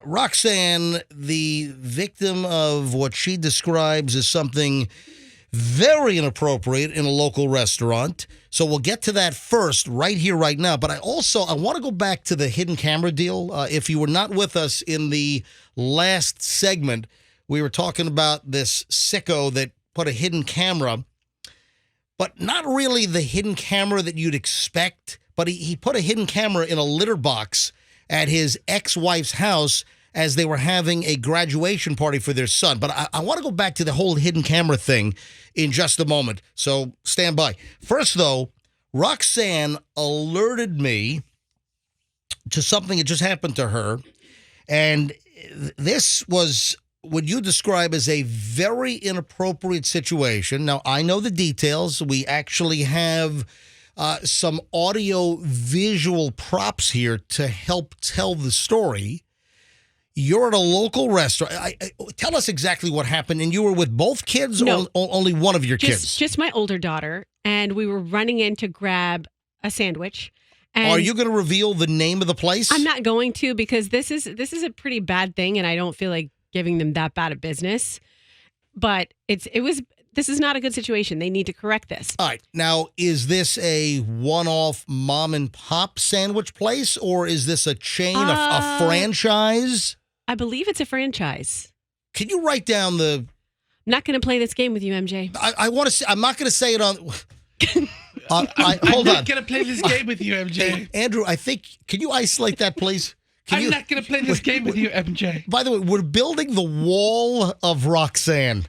Roxanne, the victim of what she describes as something very inappropriate in a local restaurant. So we'll get to that first right here, right now. But I want to go back to the hidden camera deal. If you were not with us in the last segment, we were talking about this sicko that put a hidden camera, but not really the hidden camera that you'd expect. But he put a hidden camera in a litter box at his ex-wife's house as they were having a graduation party for their son. But I want to go back to the whole hidden camera thing in just a moment. So stand by. First, though, Roxanne alerted me to something that just happened to her. And this was what you describe as a very inappropriate situation. Now, I know the details. We actually have some audio-visual props here to help tell the story. You're at a local restaurant. Tell us exactly what happened. And you were with both kids or only one of your kids? Just my older daughter. And we were running in to grab a sandwich. And are you going to reveal the name of the place? I'm not going to, because this is a pretty bad thing, and I don't feel like giving them that bad a business. But this is not a good situation. They need to correct this. All right. Now, is this a one-off mom and pop sandwich place, or is this a chain, a franchise? I believe it's a franchise. Can you write down the... I'm not going to play this game with you, MJ. I want to say... I'm not going to say it on... hold I'm on. not going to play this game with you, MJ. Hey, Andrew, I think... Can you isolate that, please? I'm not going to play this game with you, MJ. By the way, we're building the wall of Roxanne.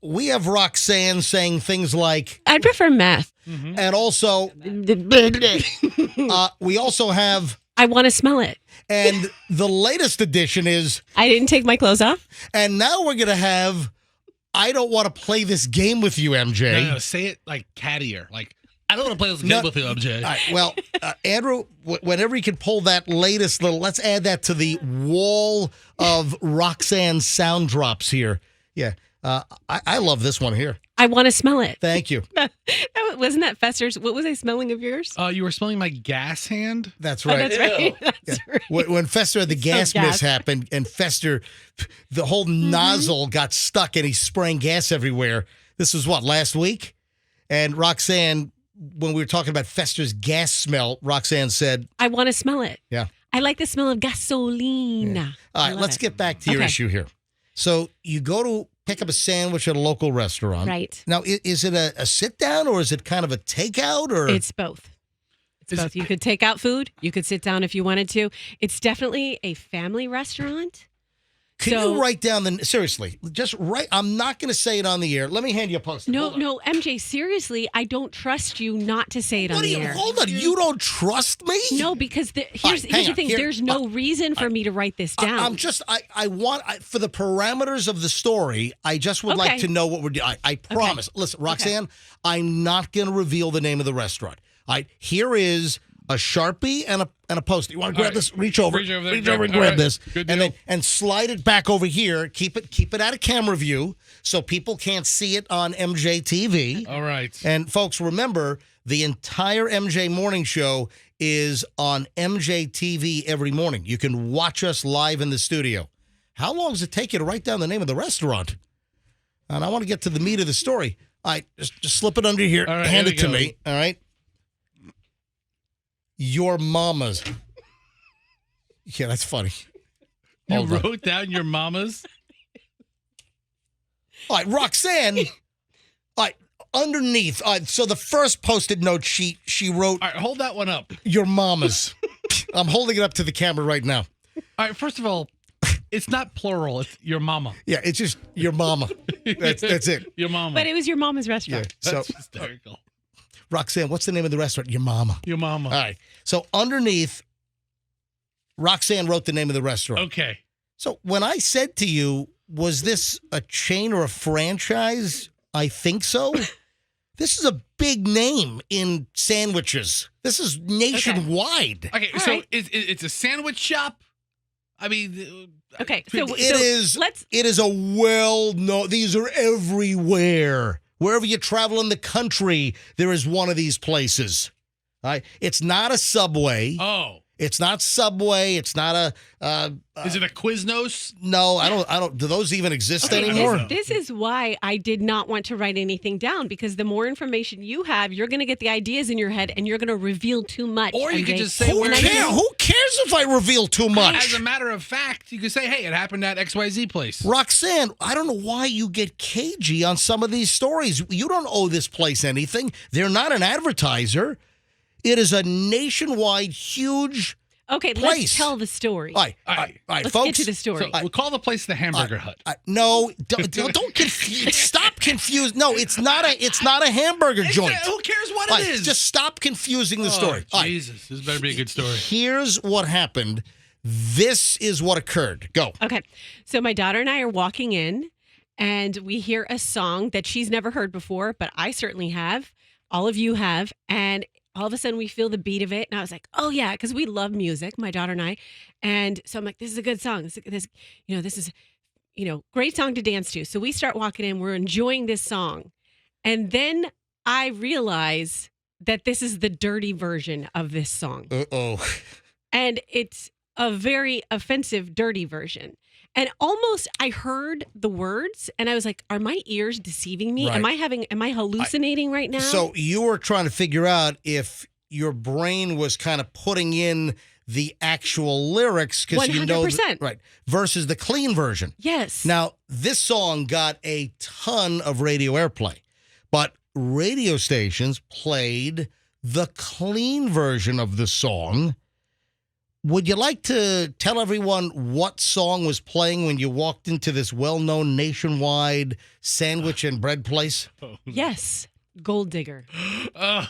We have Roxanne saying things like... I'd prefer meth. Mm-hmm. And also... we also have... I want to smell it. And the latest edition is... I didn't take my clothes off. And now we're going to have... I don't want to play this game with you, MJ. No, say it like cattier. Like, I don't want to play this game with you, MJ. All right, well, Andrew, whenever you can pull that latest little... Let's add that to the wall of Roxanne sound drops here. Yeah. I love this one here. I want to smell it. Thank you. Wasn't that Fester's? What was I smelling of yours? You were smelling my gas hand? That's right. Oh, that's right. That's right. When Fester had the gas mishap and Fester, the whole nozzle got stuck and he's spraying gas everywhere. This was what, last week? And Roxanne, when we were talking about Fester's gas smell, Roxanne said, I want to smell it. Yeah. I like the smell of gasoline. Yeah. All right, let's get back to your issue here. So you go to pick up a sandwich at a local restaurant. Right. Now, is it a sit-down or is it kind of a takeout? Or It's both. It's both. You could take out food. You could sit down if you wanted to. It's definitely a family restaurant. Can you write down seriously, just write, I'm not going to say it on the air. Let me hand you a post-it. No, MJ, seriously, I don't trust you not to say it on the air. Hold on, you don't trust me? No, because here's the thing. There's no reason for me to write this down. I want, for the parameters of the story, I just would like to know what we're doing. I promise. Okay. Listen, Roxanne, I'm not going to reveal the name of the restaurant. All right, here is a Sharpie and a Post-it. You want to grab this? Reach over and grab this. And slide it back over here. Keep it out of camera view so people can't see it on MJTV. All right. And folks, remember, the entire MJ Morning Show is on MJTV every morning. You can watch us live in the studio. How long does it take you to write down the name of the restaurant? And I want to get to the meat of the story. All right, just slip it under here. All right, hand it to me. All right. Your mama's. Yeah, that's funny. You wrote down your mama's? All right, Roxanne. All right, underneath. So the first Post-it note she wrote. All right, hold that one up. Your mama's. I'm holding it up to the camera right now. All right, first of all, it's not plural. It's your mama. Yeah, it's just your mama. That's it. Your mama. But it was your mama's restaurant. Yeah, that's hysterical. Roxanne, what's the name of the restaurant? Your mama. Your mama. All right. So underneath, Roxanne wrote the name of the restaurant. Okay. So when I said to you, was this a chain or a franchise? I think so. This is a big name in sandwiches. This is nationwide. Okay, so right. It's a sandwich shop? I mean... Okay, so it is a well-known... These are everywhere. Wherever you travel in the country, there is one of these places. All right? It's not a Subway. Oh. It's not Subway. It's not a. Is it a Quiznos? No, I don't. Do those even exist Okay, anymore? This is why I did not want to write anything down, because the more information you have, you're going to get the ideas in your head and you're going to reveal too much. Or you could MJ. just say Who cares if I reveal too much? As a matter of fact, you could say, hey, it happened at XYZ place. Roxanne, I don't know why you get cagey on some of these stories. You don't owe this place anything. They're not an advertiser. It is a nationwide, huge Okay, place. let's tell the story. All right, Let's folks. get to the story. So we'll call the place the Hamburger Hut. No, don't confuse. Stop confusing. No, it's not a hamburger joint. Who cares what All it right, is? just stop confusing the story. All right, Jesus, this better be a good story. here's what happened. This is what occurred. Go. Okay, so my daughter and I are walking in, and we hear a song that she's never heard before, but I certainly have. All of you have. And all of a sudden we feel the beat of it. And I was like, oh yeah, because we love music, my daughter and I. And so I'm like, this is a good song. This is great song to dance to. So we start walking in, we're enjoying this song. And then I realize that this is the dirty version of this song. Uh-oh. And it's a very offensive, dirty version. And almost I heard the words and I was like, are my ears deceiving me? Right. Am I hallucinating right now? So you were trying to figure out if your brain was kind of putting in the actual lyrics because you know, 100%. right, versus the clean version. Yes. Now, this song got a ton of radio airplay, but radio stations played the clean version of the song. Would you like to tell everyone what song was playing when you walked into this well-known nationwide sandwich and bread place? Yes. Gold Digger. Oh,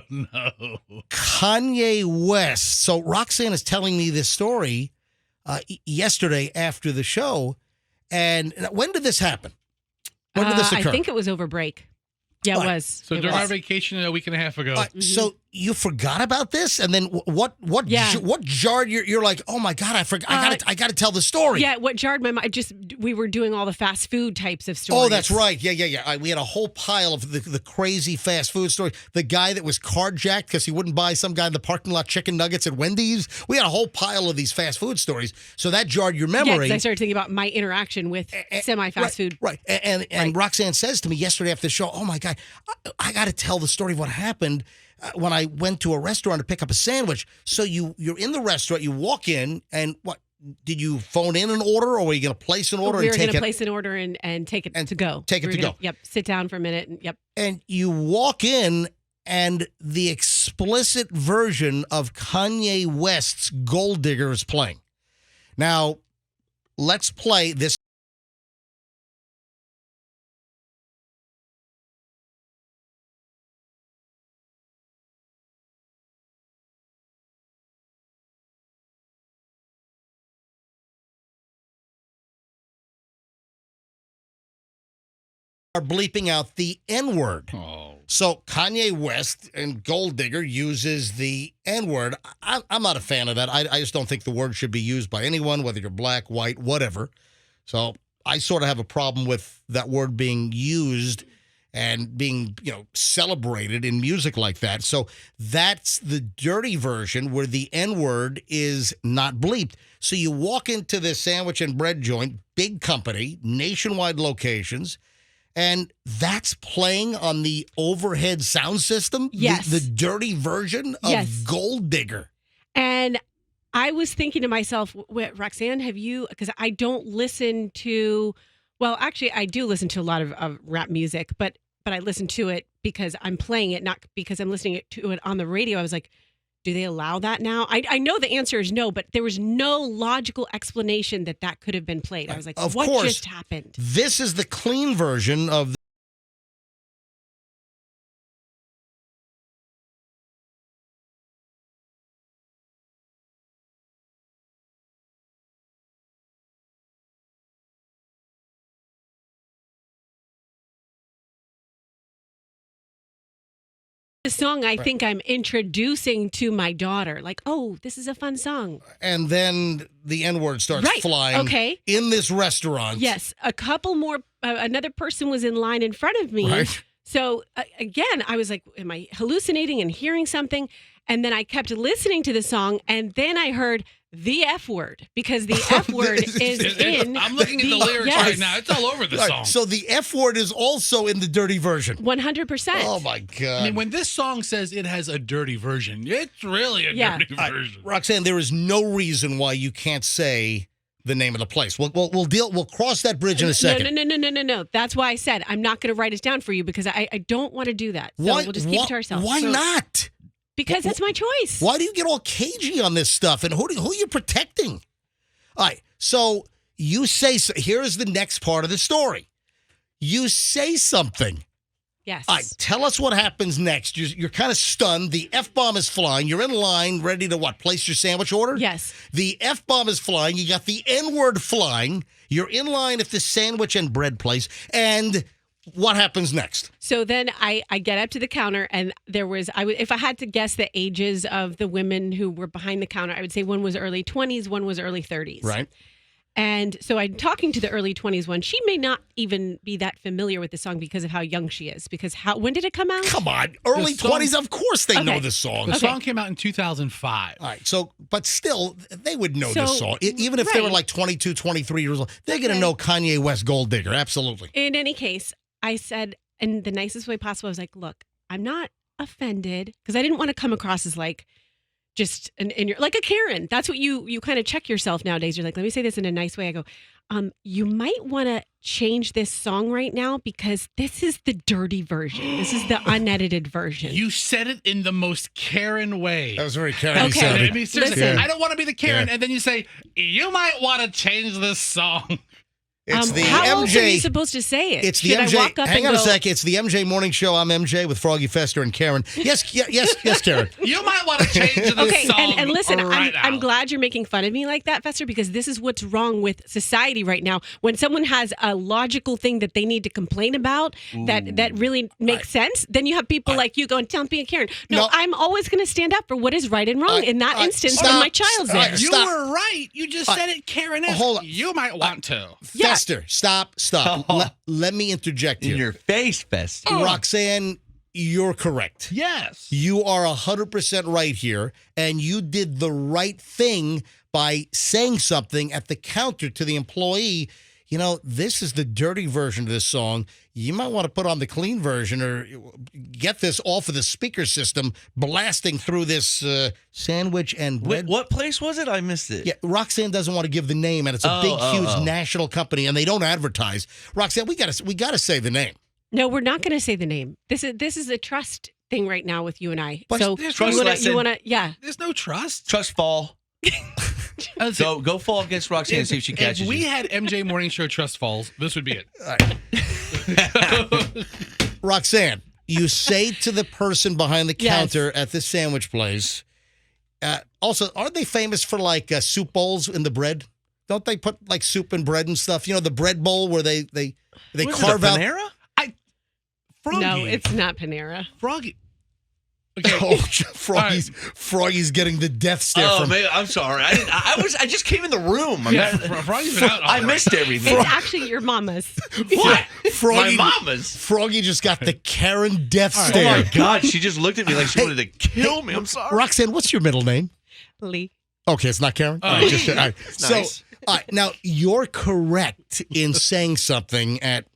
no. Kanye West. So Roxanne is telling me this story yesterday after the show. And when did this happen? When did this occur? I think it was over break. Yeah, it was. So It during was. our vacation a week and a half ago. So you forgot about this, and then what Yeah. what jarred you're like, oh my God, I forgot. I got to tell the story. Yeah, what jarred my mind, we were doing all the fast food types of stories. Oh, that's right. Yeah. We had a whole pile of the crazy fast food stories. The guy that was carjacked because he wouldn't buy some guy in the parking lot chicken nuggets at Wendy's. We had a whole pile of these fast food stories. So that jarred your Yeah, memory. 'cause I started thinking about my interaction with semi-fast food. Right. And Roxanne says to me yesterday after the show, oh my God, I got to tell the story of what happened when I went to a restaurant to pick up a sandwich. So you're in the restaurant, you walk in, and what? Did you phone in an order, or were you going to place an order We and were take going to it? place an order and take it to go. Take it We to were go. gonna- Yep. Sit down for a minute. And, yep. And you walk in, and the explicit version of Kanye West's Gold Digger is playing. Now, let's play this. Are bleeping out the N-word. Oh. So Kanye West and Gold Digger uses the N-word. I'm not a fan of that. I just don't think the word should be used by anyone, whether you're black, white, whatever. So I sort of have a problem with that word being used and being, celebrated in music like that. So that's the dirty version where the N-word is not bleeped. So you walk into this sandwich and bread joint, big company, nationwide locations, and that's playing on the overhead sound system? Yes. The dirty version of Yes. Gold Digger. And I was thinking to myself, Roxanne, have you, because I don't listen to, well, actually, I do listen to a lot of rap music, but I listen to it because I'm playing it, not because I'm listening to it on the radio. I was like, do they allow that now? I know the answer is no, but there was no logical explanation that could have been played. I was like, Of what course. just happened? This is the clean version of The song I think I'm introducing to my daughter, like, oh, this is a fun song. and then the N-word starts Right. flying Okay. in this restaurant. Yes, a couple more. Another person was in line in front of me. Right. So again, I was like, am I hallucinating and hearing something? And then I kept listening to the song, and then I heard the F word, because the F word is in. I'm looking at the lyrics yes. right now. It's all over the All right, song. so the F word is also in the dirty version. 100%. Oh my God. I mean, when this song says it has a dirty version, it's really a dirty version. Roxanne, there is no reason why you can't say the name of the place. We'll cross that bridge in a second. No. That's why I said I'm not going to write it down for you, because I don't want to do that. So Why, we'll just keep it to ourselves. Why not? Because that's my choice. Why do you get all cagey on this stuff? And who are you protecting? All right, so you say, here's the next part of the story. You say something. Yes. All right, tell us what happens next. You're kind of stunned. The F-bomb is flying. You're in line, ready to what? Place your sandwich order? Yes. The F-bomb is flying. You got the N-word flying. You're in line at the sandwich and bread place. And what happens next? So then I get up to the counter, and there was, if I had to guess the ages of the women who were behind the counter, I would say one was early 20s, one was early 30s. Right. And so I'm talking to the early 20s one. She may not even be that familiar with the song because of how young she is. Because when did it come out? Come on. Early The song- 20s, of course they know this song. The song came out in 2005. All right, so, but still, they would know So, this song. Even if they were right. like 22, 23 years old, they're going to Okay. know Kanye West Gold Digger. Absolutely. In any case, I said, in the nicest way possible, I was like, look, I'm not offended, because I didn't want to come across as like, just you're like a Karen. That's what you kind of check yourself nowadays. You're like, let me say this in a nice way. I go, you might want to change this song right now, because this is the dirty version. This is the unedited version. You said it in the most Karen way. That was very Karen Okay. sounding. I mean, seriously, Listen. I don't want to be the Karen, Yeah. and then you say, you might want to change this song. It's the how else are you MJ. supposed to say it? It's the Should MJ. I walk up Hang and on go, a sec. It's the MJ Morning Show. I'm MJ with Froggy, Fester, and Karen. Yes, Karen. You might want to change this Okay, song and listen, right I'm now. glad you're making fun of me like that, Fester, because this is what's wrong with society right now. When someone has a logical thing that they need to complain about that really makes sense, then you have people like you going, "Don't be a Karen." No, I'm always going to stand up for what is right and wrong in that instance when my child's there. You Stop. were right. You just said it, Karen. Hold on. You might want to. Yeah. Fester, stop. Let me interject here. In your face, Fest. Roxanne, you're correct. Yes. You are 100% right here, and you did the right thing by saying something at the counter to the employee. You know, this is the dirty version of this song. You might want to put on the clean version, or get this off of the speaker system, blasting through this sandwich and bread. What place was it? I missed it. Yeah, Roxanne doesn't want to give the name, and it's a big, huge national company, and they don't advertise. Roxanne, we gotta say the name. No, we're not going to say the name. This is a trust thing right now with you and I. But So there's trust lesson. you want to, yeah. There's no trust. Trust fall. Go fall against Roxanne and see if she catches If we you. had MJ Morning Show Trust Falls, this would be it. Roxanne, you say to the person behind the counter at the sandwich place. Also, aren't they famous for like soup bowls in the bread? Don't they put like soup and bread and stuff? You know, the bread bowl where they Was carve it a out. Panera? Froggy. No, it's not Panera. Froggy. Okay. Oh, Froggy's getting the death stare Oh from. man, I'm sorry. I just came in the room. Froggy's been out all I right. missed everything. It's actually your mama's. What? Froggy, My mama's. Froggy just got the Karen death Oh stare. my God, she just looked at me like she wanted to kill me. I'm sorry. Roxanne, what's your middle name? Lee. Okay, it's not Karen. Oh. All right, all right. It's So, nice. all right, now you're correct in saying something at.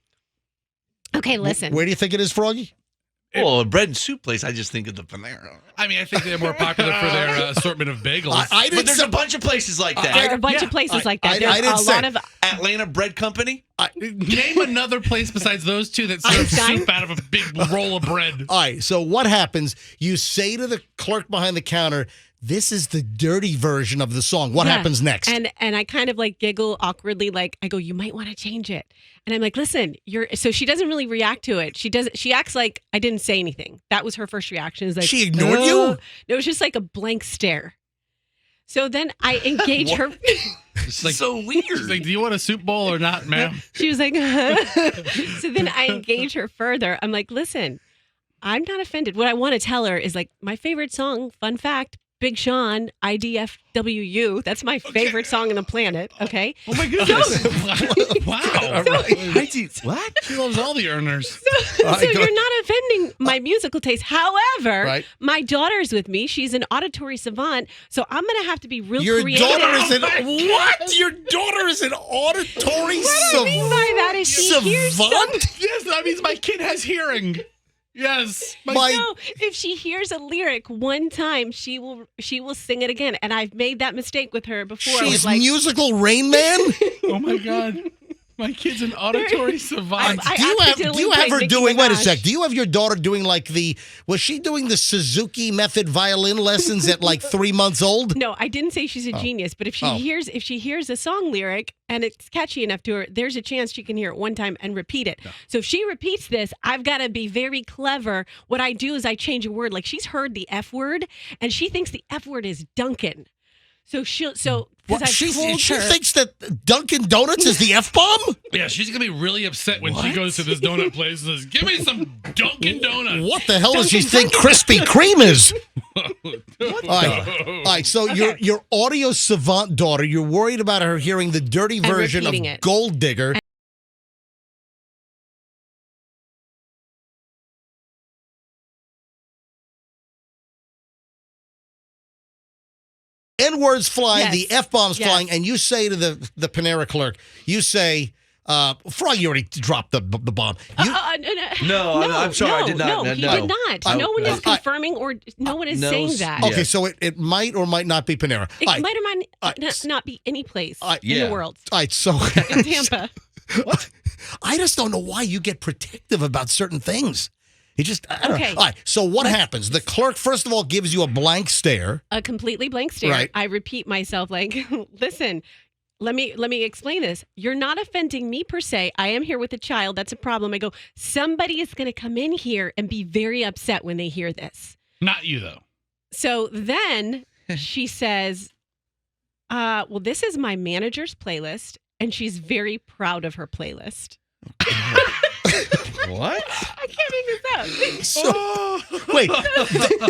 Okay, listen. Where do you think it is, Froggy? Well, a bread and soup place, I just think of the Panera. I mean, I think they're more popular for their assortment of bagels. I But didn't there's say a bunch of places like that. There are a bunch yeah, of places like I that. There's didn't a say lot it. of. Atlanta Bread Company. Name another place besides those two that serve Einstein? soup out of a big roll of bread. All right, so what happens? You say to the clerk behind the counter, "This is the dirty version of the song." What Yeah. happens next? And I kind of like giggle awkwardly, like I go, "You might want to change it." And I'm like, "Listen, you're." So she doesn't really react to it. She acts like I didn't say anything. That was her first reaction. Is like She ignored you? No, it was just like a blank stare. So then I engage her. It's like, So weird. she's like, do you want a soup bowl or not, ma'am? She was like, so then I engage her further. I'm like, "Listen, I'm not offended. What I want to tell her is like my favorite song, fun fact, Big Sean, IDFWU. That's my favorite song on the planet. Okay. Oh my goodness! Wow. All right. What? She loves all the earners. So you're not offending my musical taste. However, Right. my daughter's with me. She's an auditory savant, so I'm going to have to be real Your creative. daughter is an what? Your daughter is an auditory What I mean by that is she hears savant? Yes, that means my kid has hearing. Yes. My- No, if she hears a lyric one time, she will sing it again. And I've made that mistake with her before. I She's was like, musical Rain Man? Oh my God. My kid's an auditory savant. I do you accidentally have her played doing, Nicki wait a Minaj. sec, do you have your daughter doing was she doing the Suzuki method violin lessons at like 3 months old? No, I didn't say she's a genius, but if she hears a song lyric and it's catchy enough to her, there's a chance she can hear it one time and repeat it. No. So if she repeats this, I've got to be very clever. What I do is I change a word. Like she's heard the F word and she thinks the F word is Duncan. So because She told her, thinks that Dunkin' Donuts is the F-bomb? Yeah, she's going to be really upset when she goes to this donut place and says, give me some Dunkin' Donuts. What the hell does she think Krispy Kreme is? All All right, so your audio savant daughter, you're worried about her hearing the dirty version of repeating it. Gold Digger. N-words flying, Yes. the F-bombs Yes. flying, and you say to the Panera clerk, you say, Froggy already dropped the bomb. You, No, I'm sorry, I did not. No, No, he no. did not. No one is confirming or no one is no, saying that. okay, so it might or might not be Panera. It All right, might or might All right. not be any place in yeah. the world. all right, so In Tampa. What? I just don't know why you get protective about certain things. You just, I don't Okay. know. All right, so what happens? The clerk, first of all, gives you a blank stare. A completely blank stare. Right. I repeat myself like, listen, let me explain this. You're not offending me per se. I am here with a child. That's a problem. I go, somebody is going to come in here and be very upset when they hear this. Not you, though. So then she says, well, this is my manager's playlist, and she's very proud of her playlist. What? I can't make this up. So, wait,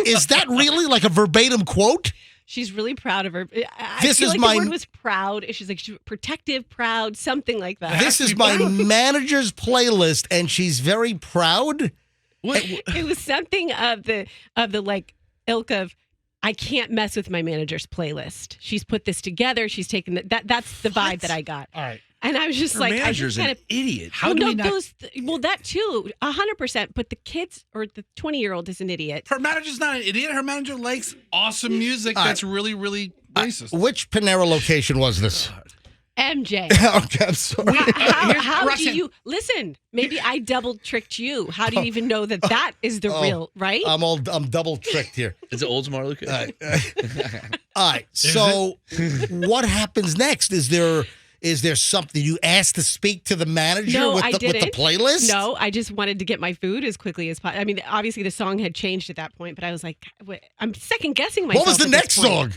is that really like a verbatim quote? She's really proud of her. I This feel is like my- the word was proud. She's like protective, proud, something like that. This is my manager's playlist, and she's very proud. What? It was something of the like ilk of, I can't mess with my manager's playlist. She's put this together. She's taken that's the vibe that I got. All right. And I was just Her like, I manager's just kind an of idiot. How do we not? well, that too, 100%. But the kids or the 20-year-old is an idiot. Her manager's not an idiot. Her manager likes awesome music that's really, really racist. Which Panera location was this? MJ. Okay, I'm sorry. How do Roxanne. you listen? Maybe I double tricked you. How do you even know that is the real right? I'm double tricked here. Is it Oldsmar, Luke? All right. So, what happens next? Is there something you asked to speak to the manager No, with I the didn't. playlist? No, I just wanted to get my food as quickly as possible. I mean, obviously the song had changed at that point, but I was like, I'm second guessing myself. What was the at this next point.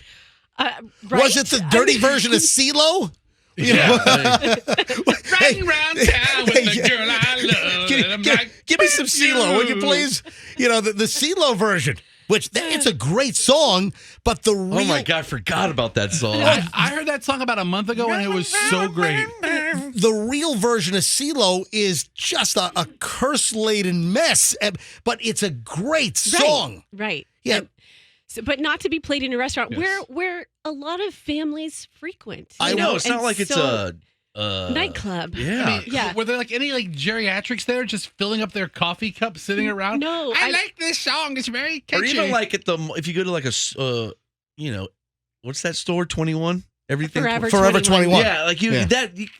song? Right? Was it the dirty version of CeeLo? Yeah. Riding around town with the girl I love. and I'm like, Give me some CeeLo, would you please? You know, the CeeLo version, which it's a great song, but the real... Oh my God, I forgot about that song. I heard that song about a month ago, and it was so great. The real version of CeeLo is just a curse-laden mess, but it's a great song. Right. Yeah. So, but not to be played in a restaurant where a lot of families frequent. I you know, it's not like it's a nightclub. Yeah. Yeah. Were there like any like geriatrics there just filling up their coffee cups sitting around? No, I like this song. It's very catchy. Or even like at if you go to like what's that store? 21? Everything. Forever 21. Yeah, like you can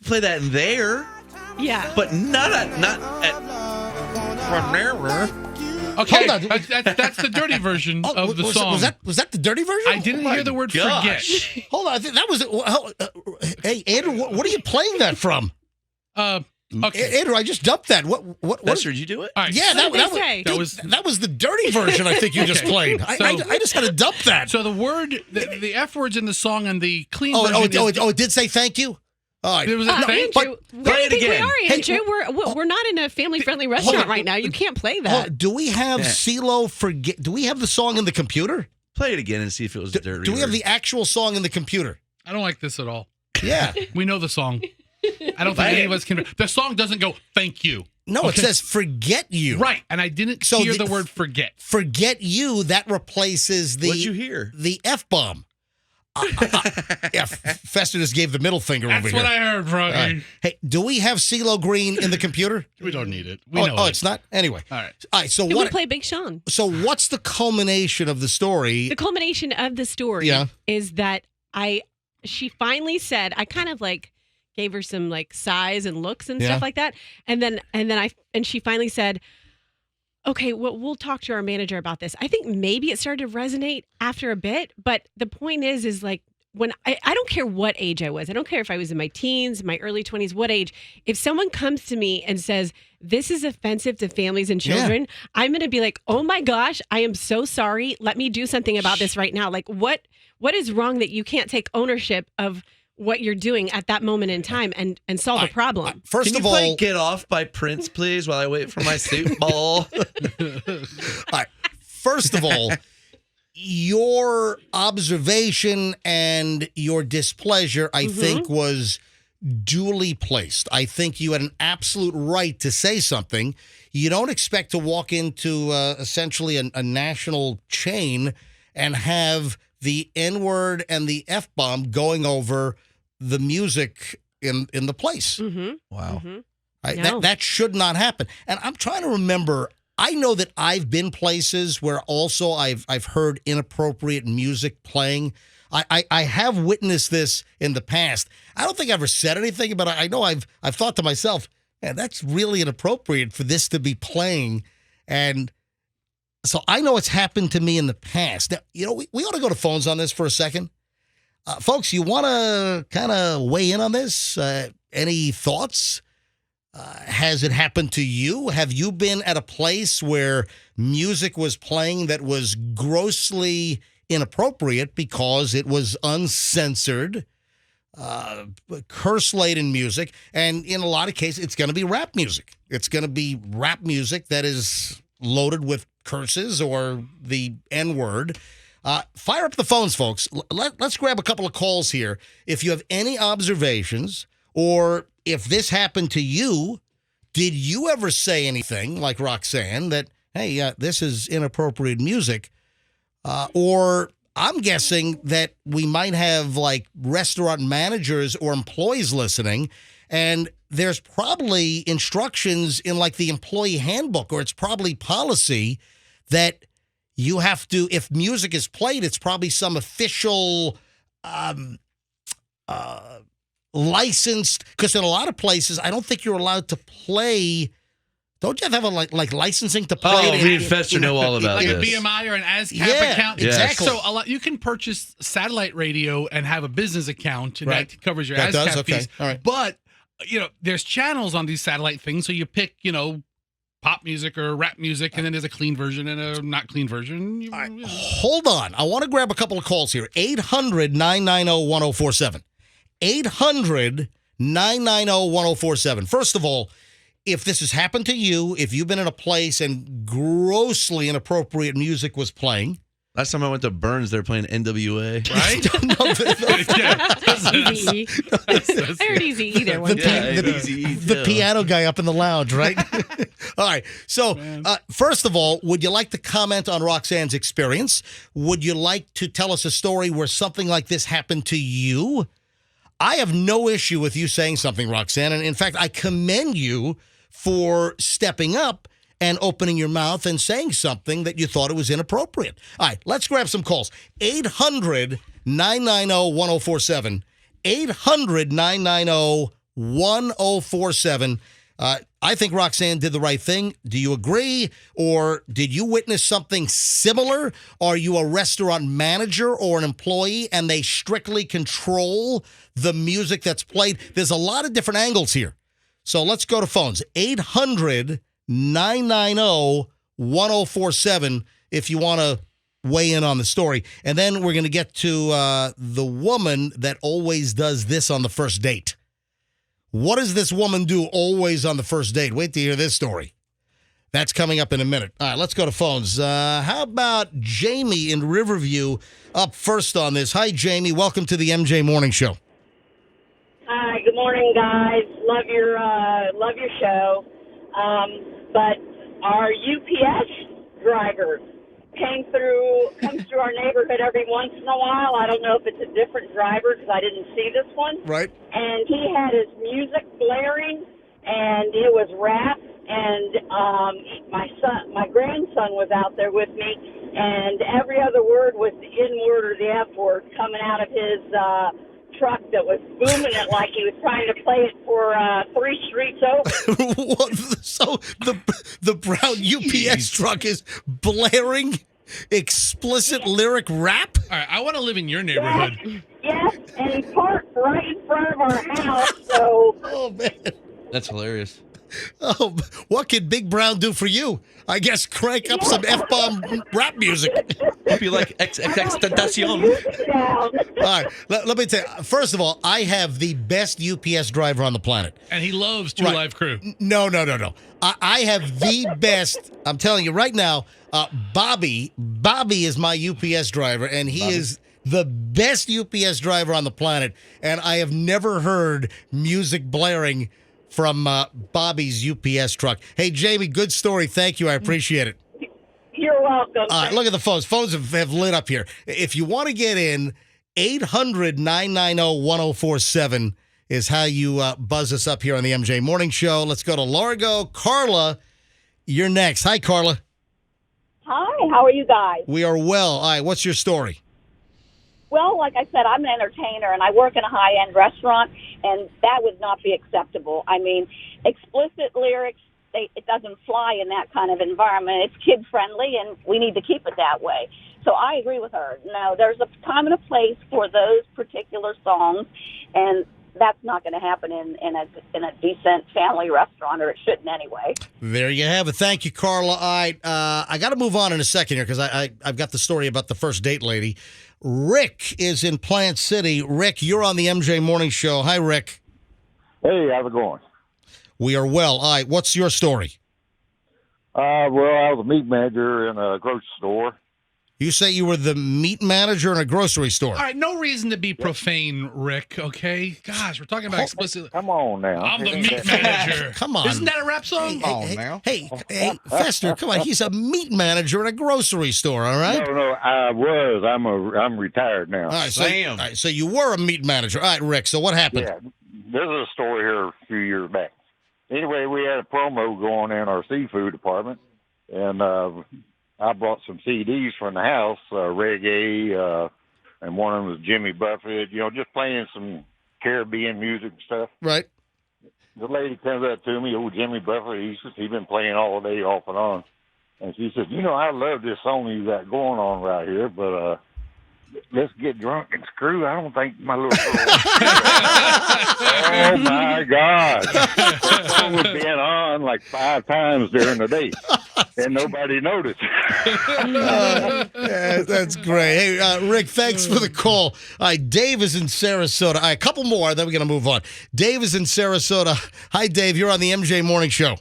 play that in there, Yeah. but not at Panera. Okay, Hold on. that's the dirty version of the was, song. Was that the dirty version? I didn't hear the word gosh. forget. Hold on, I think that was. Hey, Andrew, what are you playing that from? Okay. Andrew, I just dumped that. What? Lester, did you do it? All right. Yeah, What did they say? that was the dirty version. I think you just played. I just had to dump that. So the word, the F words in the song and the clean Oh, version is... it did say thank you. All right. It was a thank Andrew, but- where do you think we again. are, Andrew? We're not in a family-friendly restaurant right now. You can't play that. Do we have CeeLo forget? Do we have the song in the computer? Play it again and see if it was dirty. Do we have the actual song in the computer? I don't like this at all. Yeah. We know the song. I don't think any of us can. The song doesn't go, thank you. No, it says forget you. Right. And I didn't hear the word forget. Forget you, that replaces the... What'd you hear? The F-bomb. Yeah, Fester just gave the middle finger over here. That's what I heard, Froggy. Right. Hey, do we have CeeLo Green in the computer? We don't need it. We know it's not? Anyway. All right. So Can we play Big Sean? So what's the culmination of the story? The culmination of the story is that she finally said, I kind of like gave her some like sighs and looks and stuff like that. And then she finally said, okay, well, we'll talk to our manager about this. I think maybe it started to resonate after a bit, but the point is like when I don't care what age I was. I don't care if I was in my teens, my early 20s, what age. If someone comes to me and says, this is offensive to families and children, I'm going to be like, oh my gosh, I am so sorry. Let me do something about this right now. Like what is wrong that you can't take ownership of what you're doing at that moment in time and solve a problem? First of all, play Get Off by Prince, please, while I wait for my Super Bowl? All right. First of all, your observation and your displeasure, I think, was duly placed. I think you had an absolute right to say something. You don't expect to walk into essentially a national chain and have the N-word and the F-bomb going over the music in the place. Wow. Right? That should not happen. And I'm trying to remember, I know that I've been places where also I've heard inappropriate music playing. I have witnessed this in the past. I don't think I ever said anything, but I know I've thought to myself, man, that's really inappropriate for this to be playing. And so I know it's happened to me in the past. Now, you know, we ought to go to phones on this for a second. Folks, you want to kind of weigh in on this? Any thoughts? Has it happened to you? Have you been at a place where music was playing that was grossly inappropriate because it was uncensored, curse-laden music? And in a lot of cases, it's going to be rap music. It's going to be rap music that is loaded with curses or the N-word. Fire up the phones, folks. Let's grab a couple of calls here. If you have any observations, or if this happened to you, did you ever say anything like Roxanne that, hey, this is inappropriate music? Or I'm guessing that we might have like restaurant managers or employees listening, and there's probably instructions in like the employee handbook, or it's probably policy that you have to, if music is played, it's probably some official licensed, because in a lot of places, I don't think you're allowed to play. Don't you have to have like licensing to play? Oh, me and Fester know all about like this. Like a BMI or an ASCAP account? Exactly. So you can purchase satellite radio and have a business account, and that covers your ASCAP fees. All right. But, there's channels on these satellite things, so you pick, pop music or rap music, and then there's a clean version and a not clean version. Hold on. I want to grab a couple of calls here. 800-990-1047. 800-990-1047. First of all, if this has happened to you, if you've been in a place and grossly inappropriate music was playing. Last time I went to Burns, they were playing NWA. Right? Easy. I heard Easy either one time. The piano guy up in the lounge, right? All right. So, first of all, would you like to comment on Roxanne's experience? Would you like to tell us a story where something like this happened to you? I have no issue with you saying something, Roxanne. And in fact, I commend you for stepping up and opening your mouth and saying something that you thought it was inappropriate. All right, let's grab some calls. 800-990-1047. 800-990-1047. I think Roxanne did the right thing. Do you agree? Or did you witness something similar? Are you a restaurant manager or an employee and they strictly control the music that's played? There's a lot of different angles here. So let's go to phones. 800-990-1047 if you want to weigh in on the story. And then we're going to get to the woman that always does this on the first date. What does this woman do always on the first date? Wait to hear this story. That's coming up in a minute. All right, let's go to phones. How about Jamie in Riverview up first on this? Hi, Jamie. Welcome to the MJ Morning Show. Hi, good morning, guys. Love your show. But our UPS driver comes through our neighborhood every once in a while. I don't know if it's a different driver because I didn't see this one. Right. And he had his music blaring, and it was rap. And my grandson was out there with me, and every other word was the N word or the F word coming out of his truck that was booming it like he was trying to play it for 3 streets over. So the brown UPS truck is blaring explicit lyric rap? All right, I want to live in your neighborhood. Yes, and he parked right in front of our house, so... Oh, man. That's hilarious. Oh, what can Big Brown do for you? I guess crank up some F-bomb rap music. Hope you like XXXTentacion. All right, let me tell you. First of all, I have the best UPS driver on the planet. And he loves Two Right. Live Crew. No. I have the best. I'm telling you right now, Bobby is my UPS driver, and he is the best UPS driver on the planet. And I have never heard music blaring from Bobby's UPS truck. Hey, Jamie, good story. Thank you. I appreciate it. You're welcome. All right, look at the phones. Phones have lit up here. If you want to get in, 800-990-1047 is how you buzz us up here on the MJ Morning Show. Let's go to Largo. Carla, you're next. Hi, Carla. Hi, how are you guys? We are well. All right, what's your story? Well, like I said, I'm an entertainer, and I work in a high-end restaurant, and that would not be acceptable. I mean, explicit lyrics, it doesn't fly in that kind of environment. It's kid-friendly, and we need to keep it that way. So I agree with her. No, there's a time and a place for those particular songs, and that's not going to happen in a decent family restaurant, or it shouldn't anyway. There you have it. Thank you, Carla. All right, I got to move on in a second here because I've got the story about the first date lady. Rick is in Plant City. Rick, you're on the MJ Morning Show. Hi, Rick. Hey, how's it going? We are well. All right, what's your story? Well, I was a meat manager in a grocery store. You say you were the meat manager in a grocery store. All right, no reason to be profane, Rick, okay? Gosh, we're talking about explicit. Come on now. I'm the meat manager. Come on. Isn't that a rap song? Hey, Fester, come on. He's a meat manager in a grocery store, all right? No, I was. I'm retired now. All right, Damn. so you were a meat manager. All right, Rick, so what happened? Yeah, there's a story here a few years back. Anyway, we had a promo going in our seafood department, and I brought some CDs from the house, reggae, and one of them was Jimmy Buffett, just playing some Caribbean music and stuff. Right. The lady comes up to me, Jimmy Buffett, he's been playing all day off and on. And she said, I love this song you got going on right here, but let's get drunk and screw. I don't think my little girl. Oh, my God. That song was being on like 5 times during the day, and nobody noticed. Yeah, that's great. Hey, Rick, thanks for the call. All right, Dave is in Sarasota. All right, a couple more, then we're going to move on. Dave is in Sarasota. Hi, Dave. You're on the MJ Morning Show.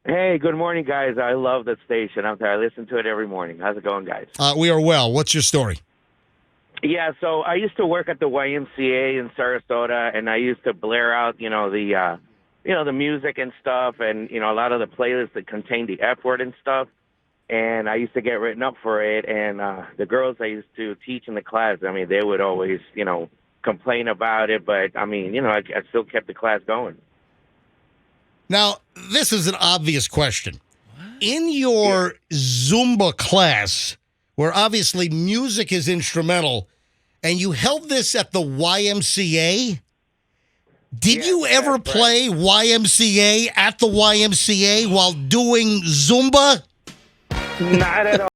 Hey, good morning, guys. I love that station. I listen to it every morning. How's it going, guys? We are well. What's your story? Yeah, so I used to work at the YMCA in Sarasota, and I used to blare out, the music and stuff, and a lot of the playlists that contain the F word and stuff. And I used to get written up for it, and the girls I used to teach in the class, they would always, complain about it, but I still kept the class going. Now, this is an obvious question. In your Zumba class, where obviously music is instrumental, and you held this at the YMCA, did you ever play YMCA at the YMCA while doing Zumba? Not at all.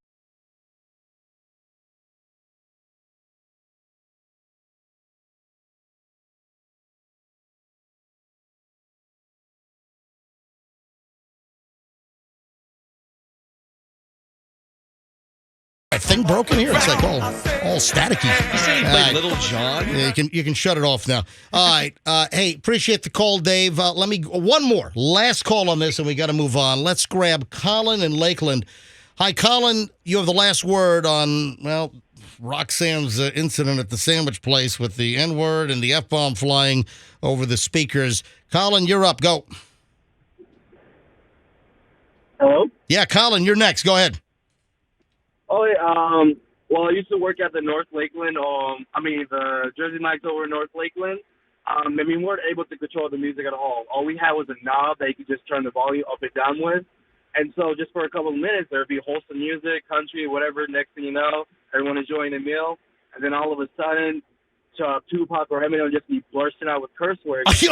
A thing broken here? It's like all staticky. You say he played Little John? Yeah, you can shut it off now. All right. Hey, appreciate the call, Dave. Let me one more last call on this, and we got to move on. Let's grab Colin in Lakeland. Hi, Colin. You have the last word on Roxanne's incident at the sandwich place with the N-word and the F-bomb flying over the speakers. Colin, you're up. Go. Hello? Yeah, Colin, you're next. Go ahead. Oh, well, I used to work at the North Lakeland, the Jersey Mike's over in North Lakeland. We weren't able to control the music at all. All we had was a knob that you could just turn the volume up and down with. And so just for a couple of minutes, there would be wholesome music, country, whatever. Next thing you know, everyone enjoying a meal. And then all of a sudden, Tupac or Eminem would just be bursting out with curse words. Wait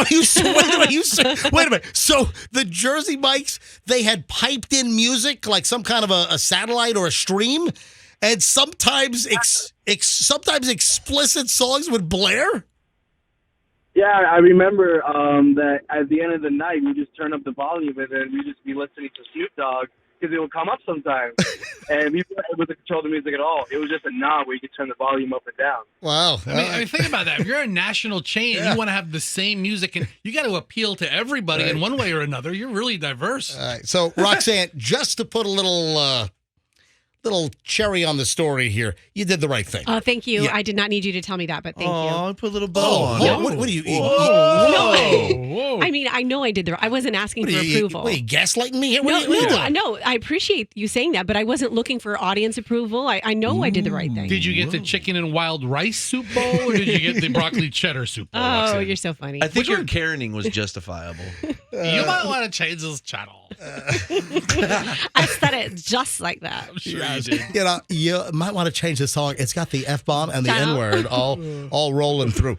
a minute. So the Jersey Mikes, they had piped in music, like some kind of a satellite or a stream, and sometimes sometimes explicit songs would blare? Yeah, I remember that at the end of the night, we just turn up the volume, and then we just be listening to Snoop Dogg, because it would come up sometimes. And we weren't able to control the music at all. It was just a knob where you could turn the volume up and down. Wow. I mean, think about that. If you're a national chain and you want to have the same music, and you got to appeal to everybody in one way or another, you're really diverse. All right. So, Roxanne, just to put a little cherry on the story here, you did the right thing. Oh, thank you. Yeah. I did not need you to tell me that, but thank you. Oh, put a little bow on yeah. it. What do you eat? Whoa. I mean, I know I did I wasn't asking for approval. Wait, gaslighting me here? What are you doing? No, I appreciate you saying that, but I wasn't looking for audience approval. I know I did the right thing. Did you get the chicken and wild rice soup bowl, or did you get the broccoli cheddar soup bowl? Oh, Roxanne? you're so funny. I think your Karening was justifiable. You might want to change this channel. I said it just like that. I'm sure you did. You might want to change the song. It's got the F-bomb and the Channel. N-word all rolling through.